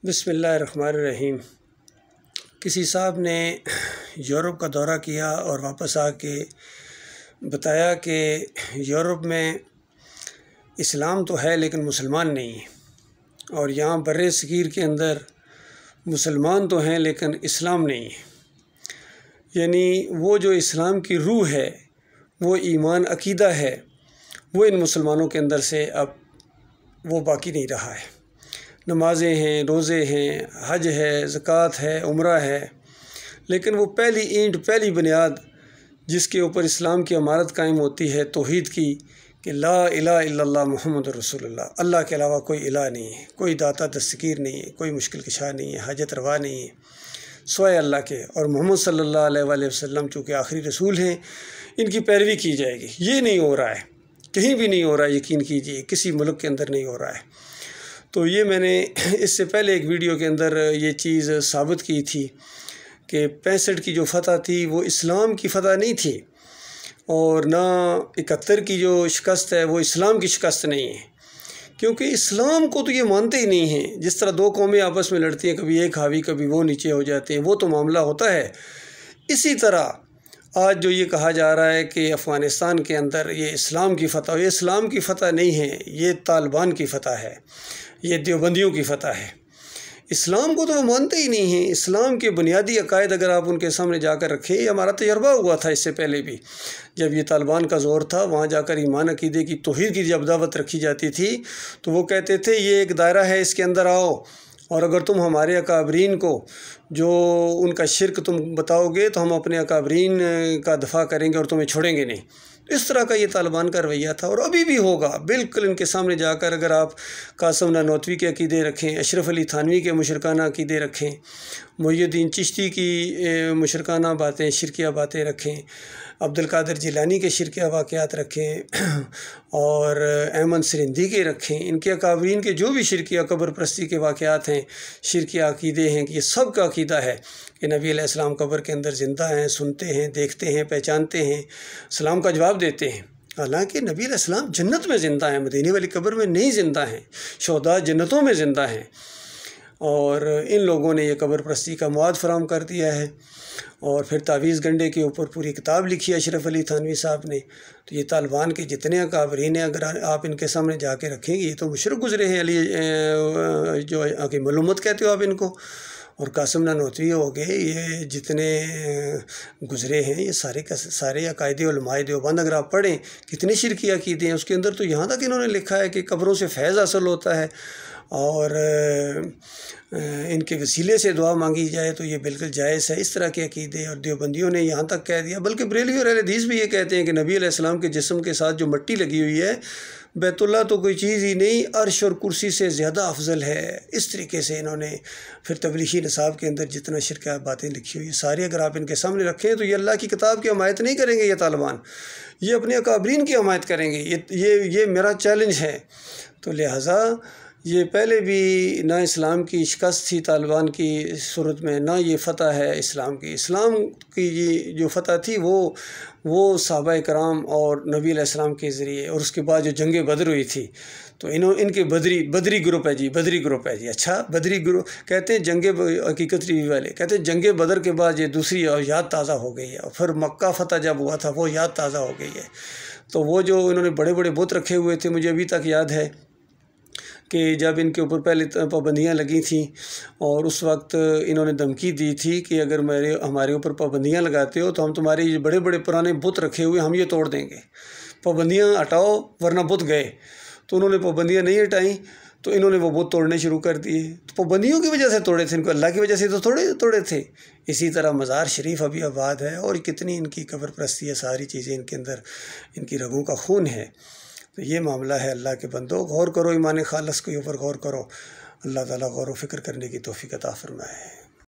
بسم اللہ الرحمن الرحیم۔ کسی صاحب نے یورپ کا دورہ کیا اور واپس آ کے بتایا کہ یورپ میں اسلام تو ہے لیکن مسلمان نہیں ہیں، اور یہاں بر صغیر کے اندر مسلمان تو ہیں لیکن اسلام نہیں ہے۔ یعنی وہ جو اسلام کی روح ہے، وہ ایمان عقیدہ ہے، وہ ان مسلمانوں کے اندر سے اب وہ باقی نہیں رہا ہے۔ نمازیں ہیں، روزے ہیں، حج ہے، زکوٰۃ ہے، عمرہ ہے، لیکن وہ پہلی اینٹ، پہلی بنیاد جس کے اوپر اسلام کی عمارت قائم ہوتی ہے توحید کی، کہ لا الہ الا اللہ محمد رسول اللہ، اللہ کے علاوہ کوئی الہ نہیں ہے، کوئی داتا دستگیر نہیں ہے، کوئی مشکل کشا نہیں ہے، حاجت روا نہیں ہے سوائے اللہ کے، اور محمد صلی اللہ علیہ وآلہ وسلم چونکہ آخری رسول ہیں، ان کی پیروی کی جائے گی۔ یہ نہیں ہو رہا ہے، کہیں بھی نہیں ہو رہا ہے، یقین کیجئے کسی ملک کے اندر نہیں ہو رہا ہے۔ تو یہ میں نے اس سے پہلے ایک ویڈیو کے اندر یہ چیز ثابت کی تھی کہ 65 کی جو فتح تھی وہ اسلام کی فتح نہیں تھی، اور نہ 71 کی جو شکست ہے وہ اسلام کی شکست نہیں ہے، کیونکہ اسلام کو تو یہ مانتے ہی نہیں ہیں۔ جس طرح دو قومیں آپس میں لڑتی ہیں، کبھی ایک حاوی کبھی وہ نیچے ہو جاتے ہیں، وہ تو معاملہ ہوتا ہے۔ اسی طرح آج جو یہ کہا جا رہا ہے کہ افغانستان کے اندر یہ اسلام کی فتح، یہ اسلام کی فتح نہیں ہے، یہ طالبان کی فتح ہے، یہ دیوبندیوں کی فتح ہے۔ اسلام کو تو وہ مانتے ہی نہیں ہیں۔ اسلام کے بنیادی عقائد اگر آپ ان کے سامنے جا کر رکھیں، یہ ہمارا تجربہ ہوا تھا اس سے پہلے بھی، جب یہ طالبان کا زور تھا، وہاں جا کر ایمان عقیدے کی توحید کی جب دعوت رکھی جاتی تھی تو وہ کہتے تھے یہ ایک دائرہ ہے، اس کے اندر آؤ، اور اگر تم ہمارے اکابرین کو جو ان کا شرک تم بتاؤ گے تو ہم اپنے اکابرین کا دفاع کریں گے اور تمہیں چھوڑیں گے نہیں۔ اس طرح کا یہ طالبان کا رویہ تھا، اور ابھی بھی ہوگا۔ بالکل ان کے سامنے جا کر اگر آپ قاسم نانوتوی کے عقیدے رکھیں، اشرف علی تھانوی کے مشرکانہ عقیدے رکھیں، محی الدین چشتی کی مشرکانہ باتیں، شرکیہ باتیں رکھیں، عبدالقادر جیلانی کے شرکیہ واقعات رکھیں، اور احمد سرندی کے رکھیں، ان کے اکابرین کے جو بھی شرکیہ قبر پرستی کے واقعات ہیں، شرکیہ عقیدے ہیں، کہ یہ سب کا عقیدہ ہے کہ نبی علیہ السلام قبر کے اندر زندہ ہیں، سنتے ہیں، دیکھتے ہیں، پہچانتے ہیں، سلام کا جواب دیتے ہیں۔ حالانکہ نبی علیہ السلام جنت میں زندہ ہیں، مدینے والی قبر میں نہیں زندہ ہیں، شہداء جنتوں میں زندہ ہیں، اور ان لوگوں نے یہ قبر پرستی کا مواد فراہم کر دیا ہے، اور پھر تعویذ گنڈے کے اوپر پوری کتاب لکھی ہے اشرف علی تھانوی صاحب نے۔ تو یہ طالبان کے جتنے اکابرین ہیں، اگر آپ ان کے سامنے جا کے رکھیں گے، یہ تو مشرک گزرے ہیں، علی جو حکیم الامت کہتے ہو آپ ان کو، اور قاسم نانوتوی ہو گئے، یہ جتنے گزرے ہیں یہ سارے کا سارے عقائد علماء دیوبند اگر آپ پڑھیں کتنے شرکی عقیدے ہیں اس کے اندر، تو یہاں تک انہوں نے لکھا ہے کہ قبروں سے فیض حاصل ہوتا ہے، اور ان کے وسیلے سے دعا مانگی جائے تو یہ بالکل جائز ہے۔ اس طرح کے عقیدے، اور دیوبندیوں نے یہاں تک کہہ دیا، بلکہ بریلوی اور اہل حدیث بھی یہ کہتے ہیں کہ نبی علیہ السلام کے جسم کے ساتھ جو مٹی لگی ہوئی ہے، بیت اللہ تو کوئی چیز ہی نہیں، عرش اور کرسی سے زیادہ افضل ہے۔ اس طریقے سے انہوں نے پھر تبلیغی نصاب کے اندر جتنا شرکیہ باتیں لکھی ہوئی ساری اگر آپ ان کے سامنے رکھیں تو یہ اللہ کی کتاب کی حمایت نہیں کریں گے، یہ طالبان یہ اپنے اکابرین کی حمایت کریں گے۔ یہ میرا چیلنج ہے۔ تو لہٰذا یہ پہلے بھی نہ اسلام کی شکست تھی طالبان کی صورت میں، نہ یہ فتح ہے اسلام کی۔ اسلام کی جو فتح تھی وہ صحابہ کرام اور نبی علیہ السلام کے ذریعے، اور اس کے بعد جو جنگ بدر ہوئی تھی تو ان کے بدری گروپ ہے جی، بدری گروپ ہے جی، اچھا بدری گروپ کہتے ہیں جنگ حقیقت ریوی والے کہتے ہیں جنگ بدر کے بعد یہ دوسری یاد تازہ ہو گئی ہے، اور پھر مکہ فتح جب ہوا تھا وہ یاد تازہ ہو گئی ہے۔ تو وہ جو انہوں نے بڑے بڑے بت رکھے ہوئے تھے، مجھے ابھی تک یاد ہے کہ جب ان کے اوپر پہلے پابندیاں لگی تھیں، اور اس وقت انہوں نے دھمکی دی تھی کہ اگر ہمارے اوپر پابندیاں لگاتے ہو تو ہم تمہارے یہ بڑے بڑے پرانے بت رکھے ہوئے ہم یہ توڑ دیں گے، پابندیاں ہٹاؤ ورنہ بت گئے۔ تو انہوں نے پابندیاں نہیں ہٹائیں تو انہوں نے وہ بت توڑنے شروع کر دیے۔ تو پابندیوں کی وجہ سے توڑے تھے، ان کو اللہ کی وجہ سے تو توڑے تھے۔ اسی طرح مزار شریف ابھی آباد ہے، اور کتنی ان کی قبر پرستی ہے، ساری چیزیں ان کے اندر ان کی رگوں کا خون ہے۔ تو یہ معاملہ ہے اللہ کے بندو، غور کرو، ایمان خالص کے اوپر غور کرو، اللہ تعالیٰ غور و فکر کرنے کی توفیق عطا فرمائے۔